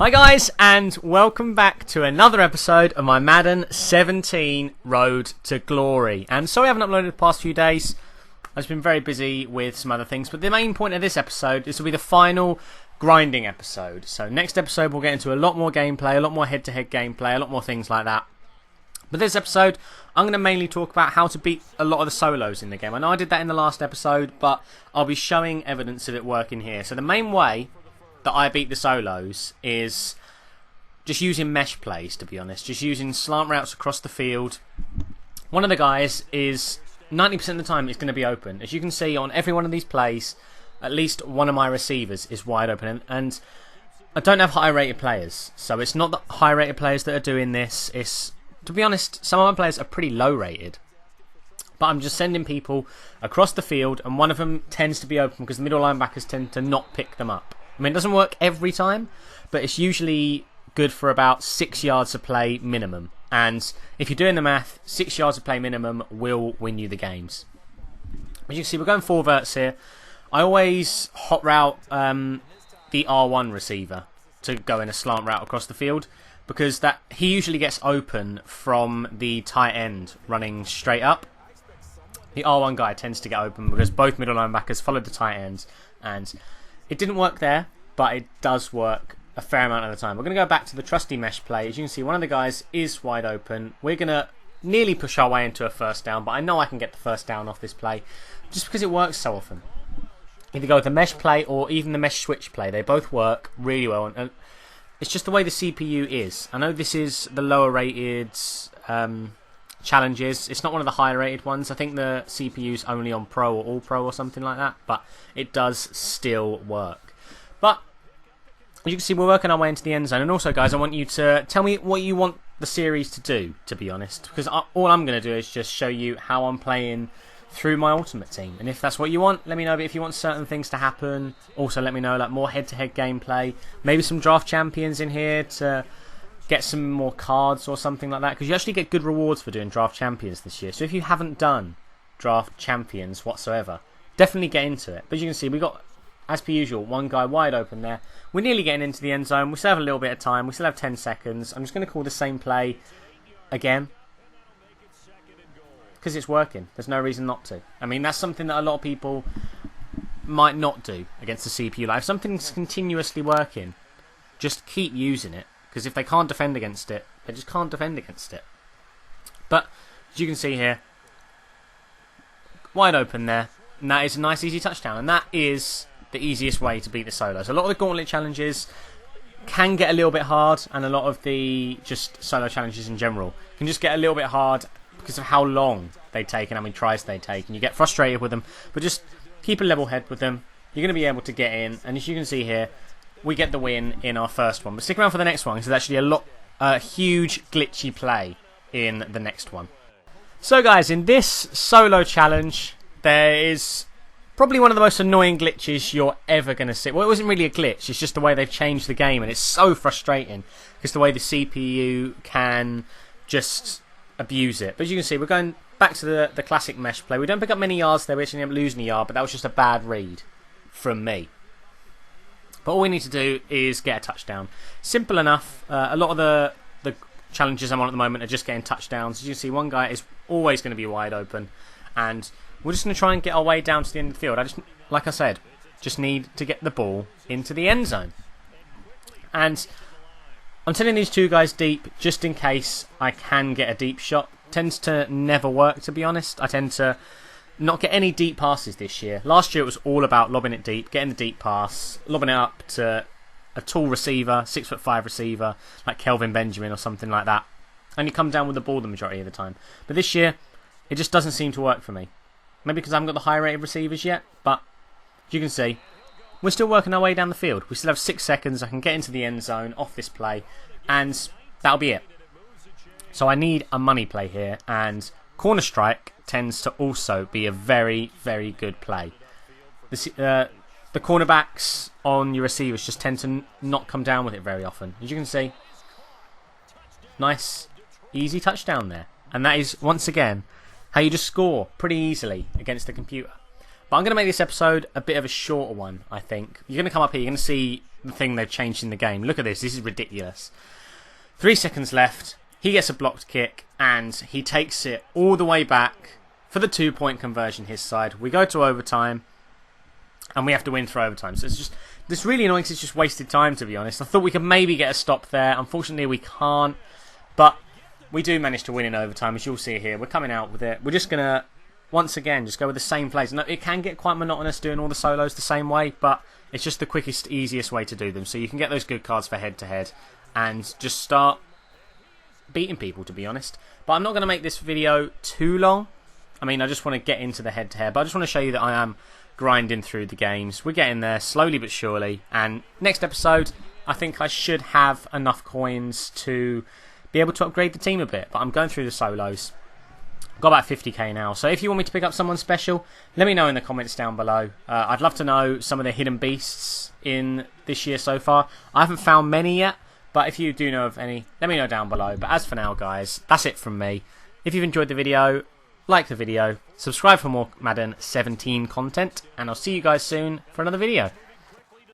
Hi guys, and welcome back to another episode of my Madden 17 Road to Glory. And sorry I haven't uploaded the past few days. I've been very busy with some other things, but the main point of this episode is to be the final grinding episode. So next episode we'll get into a lot more gameplay, a lot more head-to-head gameplay, a lot more things like that. But this episode, I'm going to mainly talk about how to beat a lot of the solos in the game. I know I did that in the last episode, but I'll be showing evidence of it working here. So the main way that I beat the solos is just using mesh plays, to be honest. Just using slant routes across the field. One of the guys is 90% of the time it's going to be open. As you can see on every one of these plays, at least one of my receivers is wide open. And I don't have high rated players. So it's not the high rated players that are doing this. It's, to be honest, some of my players are pretty low rated. But I'm just sending people across the field, and one of them tends to be open because the middle linebackers tend to not pick them up. I mean, it doesn't work every time, but it's usually good for about 6 yards of play minimum. And if you're doing the math, 6 yards of play minimum will win you the games. As you can see, we're going 4 verts here. I always hot route the R1 receiver to go in a slant route across the field, because that he usually gets open from the tight end running straight up. The R1 guy tends to get open because both middle linebackers follow the tight ends, and it didn't work there, but it does work a fair amount of the time. We're going to go back to the trusty mesh play. As you can see, one of the guys is wide open. We're going to nearly push our way into a first down, but I know I can get the first down off this play just because it works so often. Either go with the mesh play or even the mesh switch play. They both work really well, and it's just the way the CPU is. I know this is the lower rated challenges. It's not one of the higher rated ones. I think the CPU's only on Pro or All Pro or something like that, but it does still work. But as you can see, we're working our way into the end zone. And also, guys, I want you to tell me what you want the series to do, to be honest, because all I'm going to do is just show you how I'm playing through my ultimate team. And if that's what you want, let me know. But if you want certain things to happen, also let me know, like more head-to-head gameplay, maybe some draft champions in here to get some more cards or something like that, because you actually get good rewards for doing draft champions this year. So if you haven't done draft champions whatsoever, definitely get into it. But as you can see, we got, as per usual, one guy wide open there. We're nearly getting into the end zone. We still have a little bit of time. We still have 10 seconds. I'm just going to call the same play again because it's working. There's no reason not to. I mean, that's something that a lot of people might not do against the CPU. Like, if something's continuously working, just keep using it. Because if they can't defend against it, they just can't defend against it. But, as you can see here, wide open there. And that is a nice, easy touchdown. And that is the easiest way to beat the solos. A lot of the gauntlet challenges can get a little bit hard. And a lot of the just solo challenges in general can just get a little bit hard because of how long they take and how many tries they take. And you get frustrated with them. But just keep a level head with them. You're going to be able to get in. And as you can see here, we get the win in our first one. But stick around for the next one, because there's actually a huge glitchy play in the next one. So guys, in this solo challenge, there is probably one of the most annoying glitches you're ever going to see. Well, it wasn't really a glitch, it's just the way they've changed the game, and it's so frustrating, because the way the CPU can just abuse it. But as you can see, we're going back to the classic mesh play. We don't pick up many yards there, we actually end up losing a yard, but that was just a bad read from me. But all we need to do is get a touchdown. Simple enough. A lot of the challenges I'm on at the moment are just getting touchdowns. As you can see, one guy is always going to be wide open. And we're just going to try and get our way down to the end of the field. Like I said, just need to get the ball into the end zone. And I'm sending these two guys deep just in case I can get a deep shot. Tends to never work, to be honest. I tend to not get any deep passes this year. Last year it was all about lobbing it deep, getting the deep pass, lobbing it up to a tall receiver, 6'5" receiver, like Kelvin Benjamin or something like that. And you come down with the ball the majority of the time. But this year, it just doesn't seem to work for me. Maybe because I haven't got the high rated receivers yet, but as you can see, we're still working our way down the field. We still have 6 seconds. I can get into the end zone off this play, and that'll be it. So I need a money play here, and corner strike tends to also be a very, very good play. The cornerbacks on your receivers just tend to not come down with it very often. As you can see, nice, easy touchdown there. And that is, once again, how you just score pretty easily against the computer. But I'm going to make this episode a bit of a shorter one, I think. You're going to come up here, you're going to see the thing they've changed in the game. Look at this is ridiculous. 3 seconds left, he gets a blocked kick, and he takes it all the way back for the 2-point conversion his side. We go to overtime, and we have to win for overtime. So it's just, this really annoying because it's just wasted time, to be honest. I thought we could maybe get a stop there. Unfortunately, we can't. But we do manage to win in overtime, as you'll see here. We're coming out with it. We're just going to, once again, just go with the same plays. No, it can get quite monotonous doing all the solos the same way, but it's just the quickest, easiest way to do them. So you can get those good cards for head-to-head and just start beating people, to be honest. But I'm not going to make this video too long. I mean, I just want to get into the head-to-head, but I just want to show you that I am grinding through the games. We're getting there slowly but surely, and next episode I think I should have enough coins to be able to upgrade the team a bit, but I'm going through the solos. Got about 50k now, so if you want me to pick up someone special, let me know in the comments down below. I'd love to know some of the hidden beasts in this year so far. I haven't found many yet, but if you do know of any, let me know down below. But as for now, guys, that's it from me. If you've enjoyed the video, like the video, subscribe for more Madden 17 content, and I'll see you guys soon for another video.